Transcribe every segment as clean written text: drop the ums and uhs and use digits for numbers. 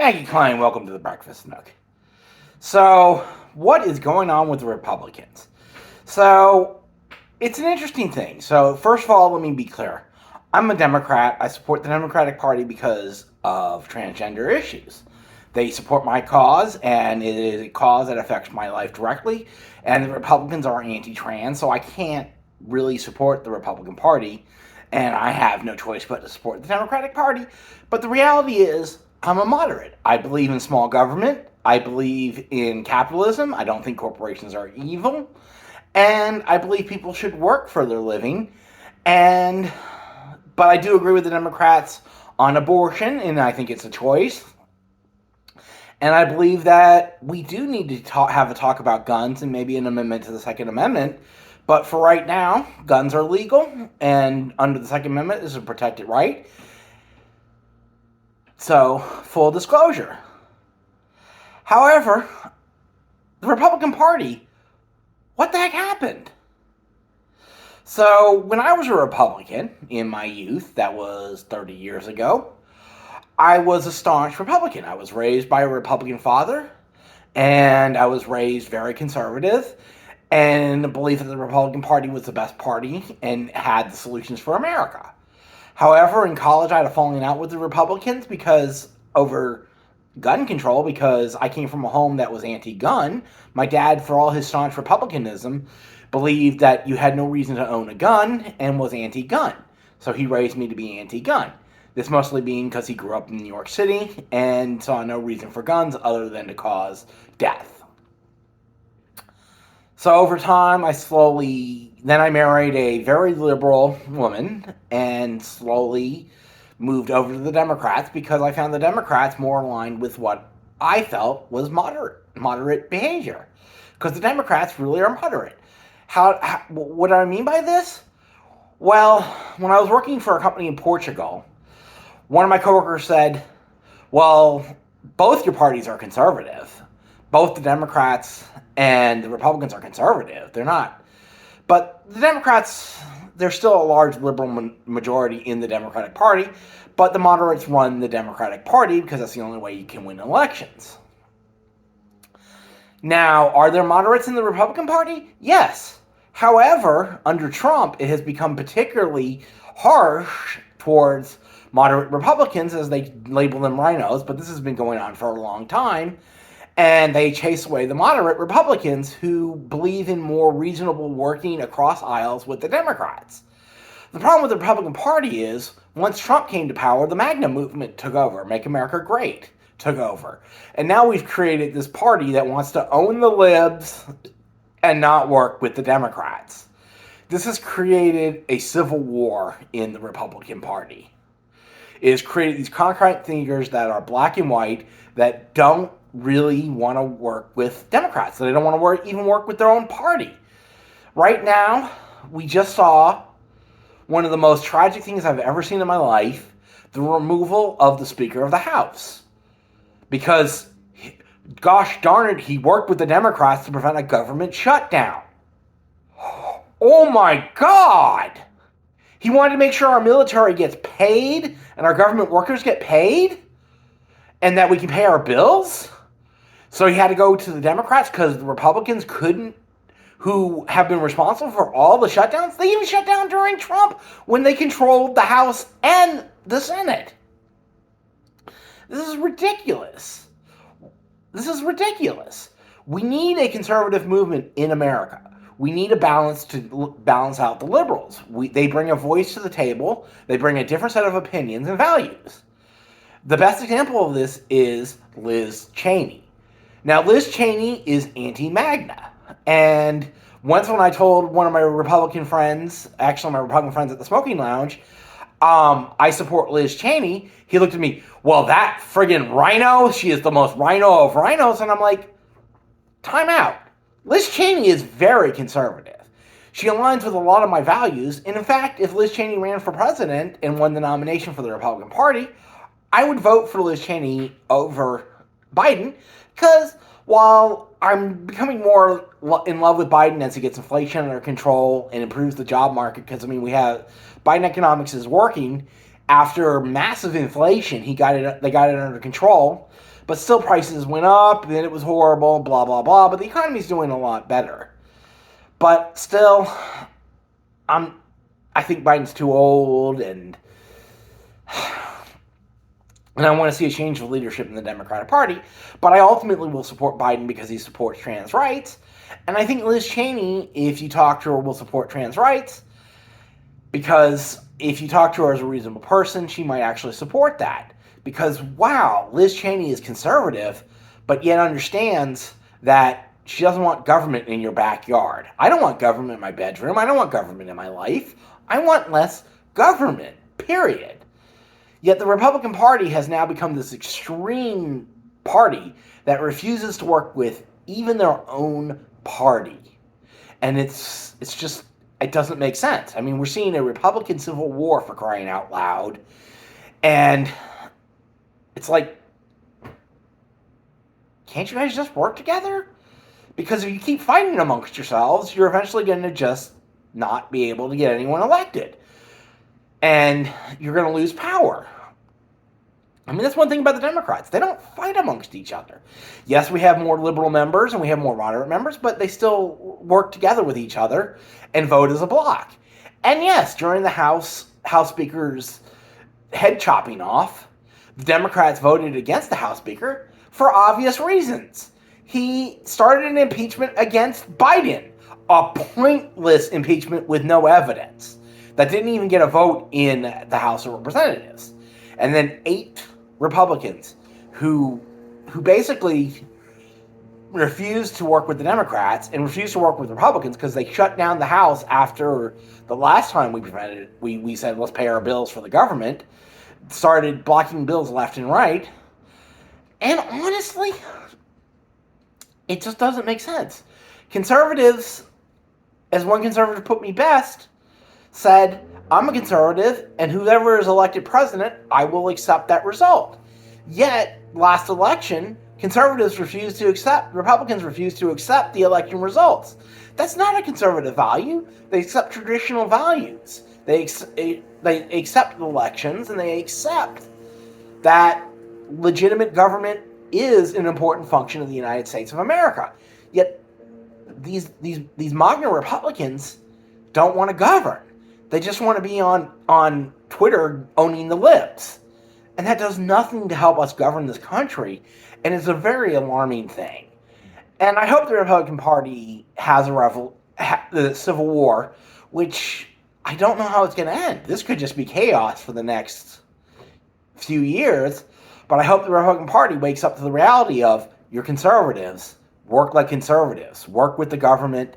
Maggie Klein, welcome to the Breakfast Nook. So, what is going on with the Republicans? So, it's an interesting thing. So, first of all, let me be clear. I'm a Democrat. I support the Democratic Party because of transgender issues. They support my cause, and it is a cause that affects my life directly. And the Republicans are anti trans, so I can't really support the Republican Party. And I have no choice but to support the Democratic Party. But the reality is, I'm a moderate. I believe in small government. I believe in capitalism. I don't think corporations are evil. And I believe people should work for their living. But I do agree with the Democrats on abortion, and I think it's a choice. And I believe that we do need to have a talk about guns and maybe an amendment to the Second Amendment. But for right now, guns are legal, and under the Second Amendment is a protected right. So, full disclosure. However, the Republican Party, what the heck happened? So, when I was a Republican in my youth, that was 30 years ago, I was a staunch Republican. I was raised by a Republican father, and I was raised very conservative, and the belief that the Republican Party was the best party and had the solutions for America. However, in college, I had a falling out with the Republicans over gun control, because I came from a home that was anti-gun. My dad, for all his staunch Republicanism, believed that you had no reason to own a gun and was anti-gun. So he raised me to be anti-gun. This mostly being because he grew up in New York City and saw no reason for guns other than to cause death. So over time, then I married a very liberal woman and slowly moved over to the Democrats because I found the Democrats more aligned with what I felt was moderate behavior. Because the Democrats really are moderate. What do I mean by this? Well, when I was working for a company in Portugal, one of my coworkers said, well, both your parties are conservative. Both the Democrats and the Republicans are conservative. They're not. But the Democrats, there's still a large liberal majority in the Democratic Party, but the moderates run the Democratic Party because that's the only way you can win elections. Now, are there moderates in the Republican Party? Yes. However, under Trump, it has become particularly harsh towards moderate Republicans, as they label them rhinos, but this has been going on for a long time. And they chase away the moderate Republicans who believe in more reasonable working across aisles with the Democrats. The problem with the Republican Party is, once Trump came to power, the MAGA movement took over. Make America Great took over. And now we've created this party that wants to own the libs and not work with the Democrats. This has created a civil war in the Republican Party. It has created these concrete thinkers that are black and white that don't really want to work with Democrats. They don't want to even work with their own party. Right now, we just saw one of the most tragic things I've ever seen in my life, the removal of the Speaker of the House. Because, gosh darn it, he worked with the Democrats to prevent a government shutdown. Oh my God! He wanted to make sure our military gets paid and our government workers get paid and that we can pay our bills. So he had to go to the Democrats because the Republicans couldn't, who have been responsible for all the shutdowns. They even shut down during Trump when they controlled the House and the Senate. This is ridiculous. This is ridiculous. We need a conservative movement in America. We need a balance to balance out the liberals. They bring a voice to the table. They bring a different set of opinions and values. The best example of this is Liz Cheney. Now, Liz Cheney is anti-MAGA. And once when I told one of my Republican friends, actually my Republican friends at the smoking lounge, I support Liz Cheney, he looked at me, well, that friggin' rhino, she is the most rhino of rhinos. And I'm like, time out. Liz Cheney is very conservative. She aligns with a lot of my values. And in fact, if Liz Cheney ran for president and won the nomination for the Republican Party, I would vote for Liz Cheney over Biden, because while I'm becoming more in love with Biden as he gets inflation under control and improves the job market, because, we have Biden economics is working, after massive inflation, they got it under control, but still prices went up, and it was horrible, blah, blah, blah, but the economy's doing a lot better. But still, I think Biden's too old, and I want to see a change of leadership in the Democratic Party, but I ultimately will support Biden because he supports trans rights, and I think Liz Cheney, if you talk to her, will support trans rights, because if you talk to her as a reasonable person, she might actually support that. Because, wow, Liz Cheney is conservative, but yet understands that she doesn't want government in your backyard. I don't want government in my bedroom. I don't want government in my life. I want less government, period. Yet the Republican Party has now become this extreme party that refuses to work with even their own party. And it's just, it doesn't make sense. I mean, we're seeing a Republican civil war, for crying out loud. And it's like, can't you guys just work together? Because if you keep fighting amongst yourselves, you're eventually going to just not be able to get anyone elected. And you're going to lose power. I mean, that's one thing about the Democrats. They don't fight amongst each other. Yes, we have more liberal members and we have more moderate members, but they still work together with each other and vote as a bloc. And yes, during the House Speaker's head chopping off, the Democrats voted against the House Speaker for obvious reasons. He started an impeachment against Biden, a pointless impeachment with no evidence that didn't even get a vote in the House of Representatives. And then 8 Republicans who basically refused to work with the Democrats and refused to work with Republicans because they shut down the House after the last time we said let's pay our bills for the government, started blocking bills left and right. And honestly, it just doesn't make sense. Conservatives, as one conservative put me best, said, I'm a conservative, and whoever is elected president, I will accept that result. Yet, last election, Republicans refused to accept the election results. That's not a conservative value. They accept traditional values. They accept elections, and they accept that legitimate government is an important function of the United States of America. Yet, these MAGA Republicans don't want to govern. They just want to be on Twitter owning the libs. And that does nothing to help us govern this country. And it's a very alarming thing. And I hope the Republican Party has the Civil War, which I don't know how it's going to end. This could just be chaos for the next few years. But I hope the Republican Party wakes up to the reality of, you're conservatives. Work like conservatives. Work with the government.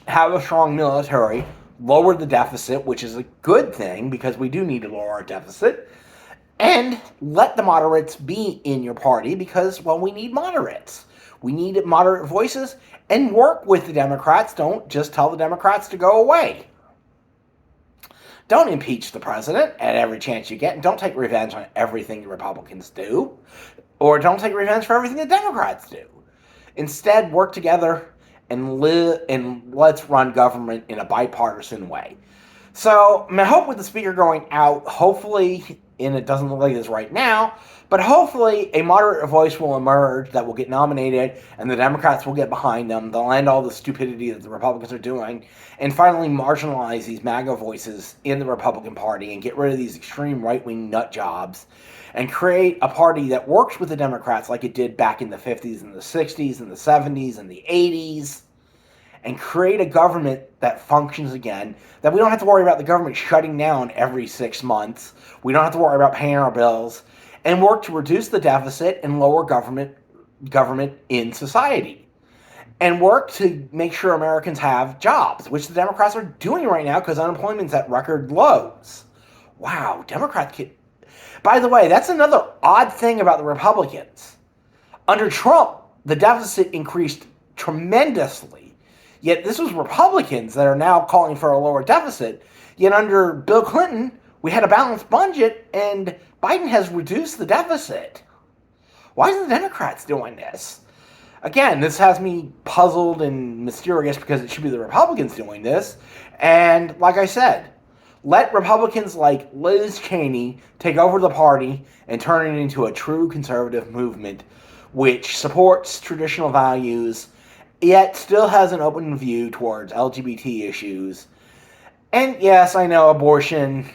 Have a strong military. Lower the deficit, which is a good thing because we do need to lower our deficit, and let the moderates be in your party because, well, we need moderates. We need moderate voices, and work with the Democrats. Don't just tell the Democrats to go away. Don't impeach the president at every chance you get, and don't take revenge on everything the Republicans do, or don't take revenge for everything the Democrats do. Instead, work together and let's run government in a bipartisan way. So, my hope with the speaker going out, hopefully, and it doesn't look like this right now, but hopefully a moderate voice will emerge that will get nominated, and the Democrats will get behind them. They'll end all the stupidity that the Republicans are doing, and finally marginalize these MAGA voices in the Republican Party and get rid of these extreme right-wing nut jobs, and create a party that works with the Democrats like it did back in the 50s and the 60s and the 70s and the 80s, and create a government that functions again, that we don't have to worry about the government shutting down every 6 months. We don't have to worry about paying our bills, and work to reduce the deficit and lower government in society. And work to make sure Americans have jobs, which the Democrats are doing right now because unemployment's at record lows. Wow, Democrats can... By the way, that's another odd thing about the Republicans. Under Trump, the deficit increased tremendously. Yet this was Republicans that are now calling for a lower deficit. Yet under Bill Clinton, we had a balanced budget, and Biden has reduced the deficit. Why are the Democrats doing this? Again, this has me puzzled and mysterious because it should be the Republicans doing this. And like I said, Let Republicans like Liz Cheney take over the party and turn it into a true conservative movement which supports traditional values, yet still has an open view towards LGBT issues. And yes, I know abortion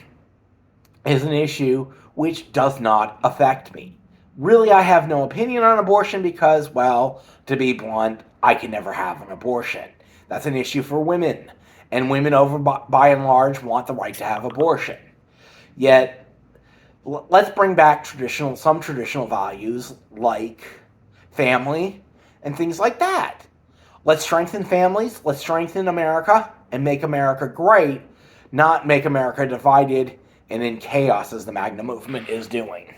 is an issue which does not affect me. Really, I have no opinion on abortion because, well, to be blunt, I can never have an abortion. That's an issue for women. And women, by and large, want the right to have abortion. Yet, let's bring back some traditional values like family and things like that. Let's strengthen families, let's strengthen America, and make America great, not make America divided and in chaos as the MAGA movement is doing.